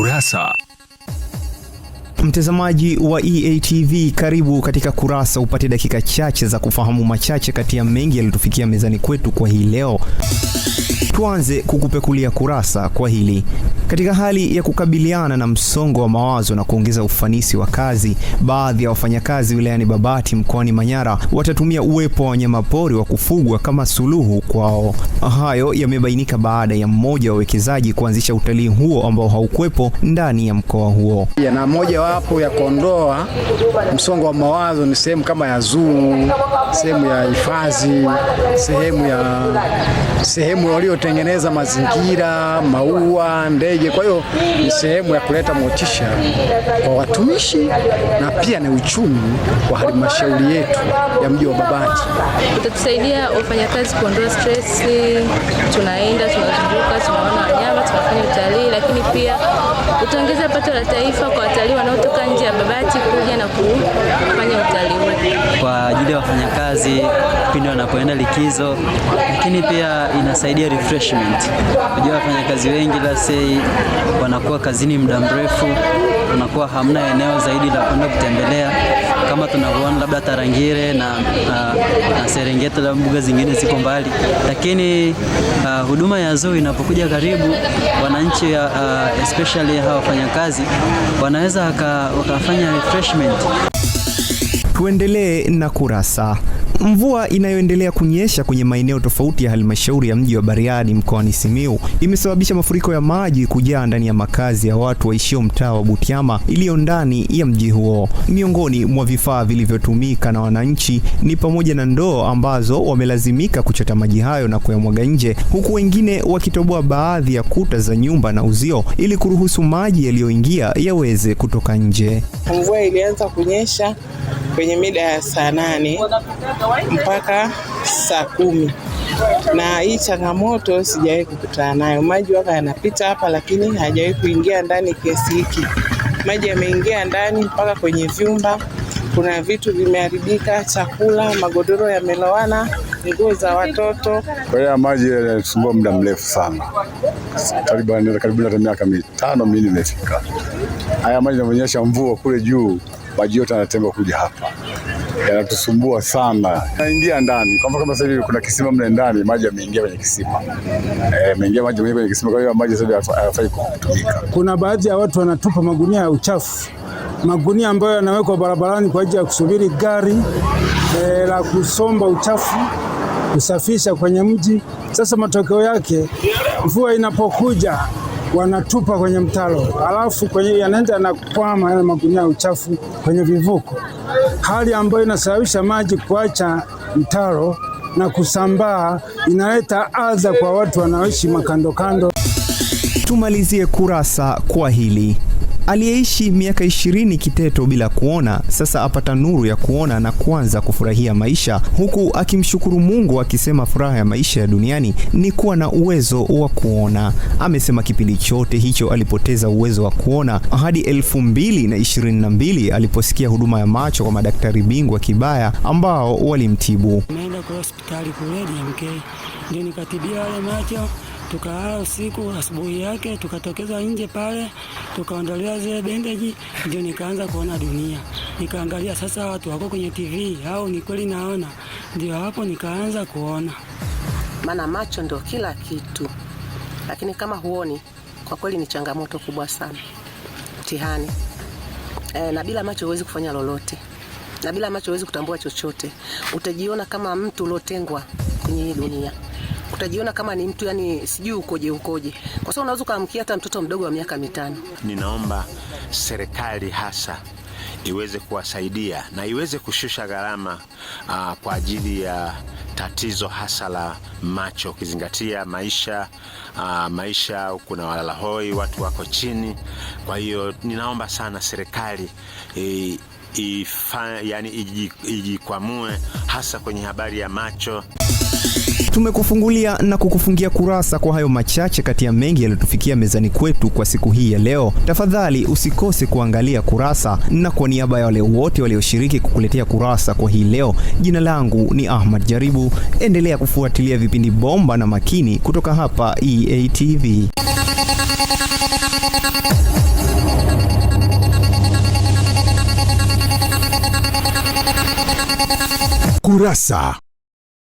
Kurasa. Mtazamaji wa EATV, karibu katika Kurasa upate dakika chache za kufahamu machache kati ya mengi yaliyotufikia mezani kwetu kwa hii leo. Tuanze kukupekulia kurasa kwa hili. Katika hali ya kukabiliana na msongo wa mawazo na kuongeza ufanisi wa kazi, baadhi ya wafanyakazi wilayani Babati mkoani Manyara watatumia uwepo wa wanyamapori wa kufugwa kama suluhu kwao. Hayo yamebainika baada ya mmoja wa wawekezaji kuanzisha utalii huo ambao haukuwepo ndani ya mkoa huo. Na moja wapo ya kuondoa msongo wa mawazo ni sehemu kama ya zoo, sehemu ya hifadhi, sehemu waliotengeneza mazingira, maua, ndege. Kwa hiyo ni sehemu ya kuleta motisha kwa watumishi na pia ni uchumi wa halmashauri yetu ya mji wa Babati. Itatusaidia wafanyakazi kuondoa stress, tunaenda, tunazunguka, tunaona wanyama, tunafanya utalii, lakini pia utaongeza pato la taifa kwa watalii wanaotoka nje ya Babati kuja na kufanya utalii. Kwa ajili ya wafanyakazi pindi wanapoenda likizo, lakini pia inasaidia refreshment. Unajua wafanyakazi wengi wanakuwa kazini muda mrefu, unakuwa hamna eneo zaidi la kwenda kutembelea kama tunavyoona labda Tarangire na Serengeti na mbuga zingine ziko mbali, lakini huduma ya zoo inapokuja karibu, wananchi especially hawa wafanyakazi wanaweza wakafanya refreshment. Tuendelee na Kurasa. Mvua inayoendelea kunyesha kwenye maeneo tofauti ya halmashauri ya mji wa Bariadi mkoani Simiyu imesababisha mafuriko ya maji kujaa ndani ya makazi ya watu waishio mtaa wa Butiama iliyo ndani ya mji huo. Miongoni mwa vifaa vilivyotumika na wananchi ni pamoja na ndoo ambazo wamelazimika kuchota maji hayo na kuyamwaga nje, huku wengine wakitoboa baadhi ya kuta za nyumba na uzio ili kuruhusu maji yaliyoingia yaweze kutoka nje. Mvua ilianza kunyesha kwenye mida ya saa 8 mpaka saa 10. Na hii changamoto sijawahi kukutana nayo. Maji waka yanapita hapa lakini hajawahi kuingia ndani kiasi hiki. Maji yameingia ndani mpaka kwenye vyumba. Kuna vitu vimeharibika, chakula, magodoro yamelowana, nguo za watoto. Kwa hiyo maji yanasumbua muda mrefu sana. Karibu na miaka 5 mimi nimefika. Haya maji yananyesha mvua kule juu, maji yote yanatemba kuja hapa. Yanatusumbua sana. Yanaingia ndani. Kama sasa hivi kuna kisima mle ndani, maji yameingia kwenye kisima. Yameingia maji kwenye kisima, kwa hiyo maji sasa hayafai kutumika. Kuna baadhi ya watu wanatupa magunia ya uchafu. Magunia ambayo yanawekwa barabarani kwa ajili ya kusubiri gari la kusomba uchafu, kusafisha kwenye mji. Sasa matokeo yake mvua inapokuja wanatupa kwenye mtaro, alafu yanaenda na kwama yale magunia ya uchafu kwenye vivuko, hali ambayo inasababisha maji kuacha mtaro na kusambaa, inaleta adha kwa watu wanaoishi makando kando. Tumalizie Kurasa kwa hili. Aliyeishi miaka 20 Kiteto bila kuona sasa apata nuru ya kuona na kuanza kufurahia maisha, huku akimshukuru Mungu akisema furaha ya maisha ya duniani ni kuwa na uwezo wa kuona. Amesema kipindi chote hicho alipoteza uwezo wa kuona hadi 2022 aliposikia huduma ya macho kwa madaktari bingwa Kibaya ambao walimtibu. Nimeenda kwa hospitali kule DMK, ndio nikatibia yale macho. Tukalala usiku, asubuhi yake tukatokeza nje pale, tukaondolewa zile bendeji, ndio nikaanza kuona dunia. Nikaangalia sasa watu wako kwenye TV au ni kweli naona, ndio hapo nikaanza kuona. Maana macho ndio kila kitu, lakini kama huoni, kwa kweli ni changamoto kubwa sana, mtihani. Na bila macho huwezi kufanya lolote, na bila macho huwezi kutambua chochote. Utajiona kama mtu uliotengwa kwenye hii dunia. Utajiona kama ni mtu yani sijui ukoje. Kwa sababu unaweza kumkia hata mtoto mdogo wa miaka 5. Ninaomba serikali hasa iweze kuwasaidia na iweze kushusha gharama kwa ajili ya tatizo hasa la macho, ukizingatia maisha kuna walala hoi, watu wako chini. Kwa hiyo ninaomba sana serikali ijikwamue hasa kwenye habari ya macho. Tumekufungulia na kukufungia kurasa kwa hayo machache kati ya mengi yaliyotufikia mezani kwetu kwa siku hii ya leo. Tafadhali usikose kuangalia kurasa, na kwa niaba ya wale wote walioshiriki kukuletea kurasa kwa hii leo, jina langu ni Ahmad Jaribu. Endelea kufuatilia vipindi bomba na makini kutoka hapa EATV. Kurasa.